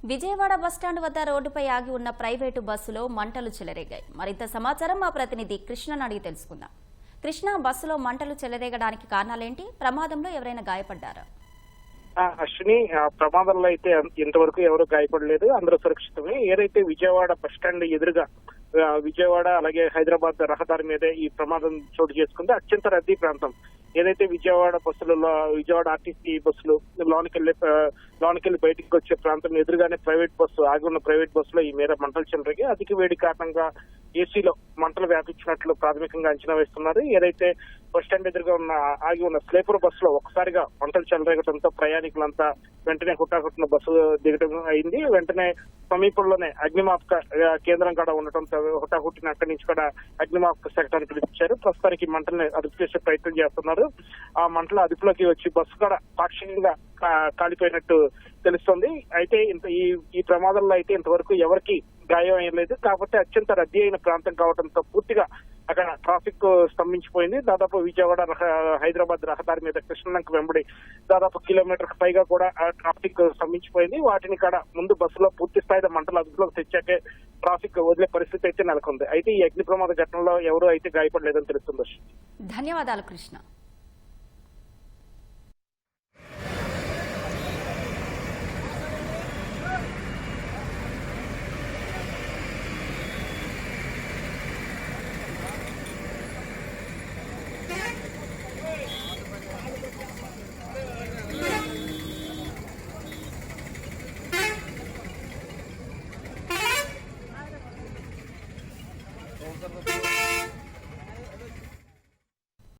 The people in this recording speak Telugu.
విజయవాడ బస్టాండ్ వద్ద రోడ్డుపై ఆగి ఉన్న ప్రైవేటు బస్సులో మంటలు చెలరేగాయి. మరింత సమాచారం మా ప్రతినిధి కృష్ణను అడిగి తెలుసుకుందాం. కృష్ణ, బస్సులో మంటలు చెలరేగడానికి కారణాలేంటి? ప్రమాదంలో ఎవరైనా గాయపడ్డారా? అశ్విని, ప్రమాదంలో అయితే ఇంతవరకు ఎవరు గాయపడలేదు, అందరూ సురక్షితమే. ఏదైతే విజయవాడ బస్టాండ్ ఎదురుగా విజయవాడ అలాగే హైదరాబాద్ రహదారి మీదే ఈ ప్రమాదం చోటు చేసుకుంది. అత్యంత రద్దీ ప్రాంతం. ఏదైతే విజయవాడ బస్సులలో విజయవాడ ఆర్టీసీ బస్సులు లోనికి బయటికి వచ్చే ప్రాంతం ఎదురుగానే ప్రైవేట్ బస్సు ఆగి ఉన్న ప్రైవేట్ బస్సులో ఈ మేర మంటలు చెలరేగి అధిక వేడి కారణంగా ఏసీలో మంటలు వ్యాపించినట్లు ప్రాథమికంగా అంచనా వేస్తున్నారు. ఏదైతే బస్టాండ్ ఎదురుగా ఆగి ఉన్న స్లీపర్ బస్సులో ఒక్కసారిగా మంటలు చెలరేగడంతో ప్రయాణికులంతా వెంటనే హుటాహుటిన బస్సు దిగడం అయింది. వెంటనే సమీపంలోనే అగ్నిమాపక కేంద్రం కూడా ఉండటంతో హుటాహుటిన అక్కడి నుంచి కూడా అగ్నిమాపక శాఖను పిలిపించారు. ప్రస్తుతానికి మంటల్ని అదుపు చేసే ప్రయత్నం చేస్తున్నారు. ఆ మంటలు అదుపులోకి వచ్చి బస్సు కూడా పాక్షికంగా కాలిపోయినట్టు తెలుస్తోంది. అయితే ఈ ప్రమాదంలో అయితే ఇంతవరకు ఎవరికి గాయం అయ్యలేదు. కాకపోతే అత్యంత రద్దీ అయిన ప్రాంతం కావడంతో పూర్తిగా అక్కడ ట్రాఫిక్ స్తంభించిపోయింది. దాదాపు విజయవాడ హైదరాబాద్ రహదారి మీద కృష్ణలంక వెంబడి దాదాపు కిలోమీటర్ పైగా కూడా ట్రాఫిక్ స్తంభించిపోయింది. వాటిని కూడా ముందు బస్సులో పూర్తి స్థాయిలో మంటలు అదుపులోకి తెచ్చాకే ట్రాఫిక్ వదిలే పరిస్థితి అయితే నెలకొంది. అయితే ఈ అగ్ని ప్రమాద ఘటనలో ఎవరు అయితే గాయపడలేదని తెలుస్తుంది. ధన్యవాదాలు కృష్ణ.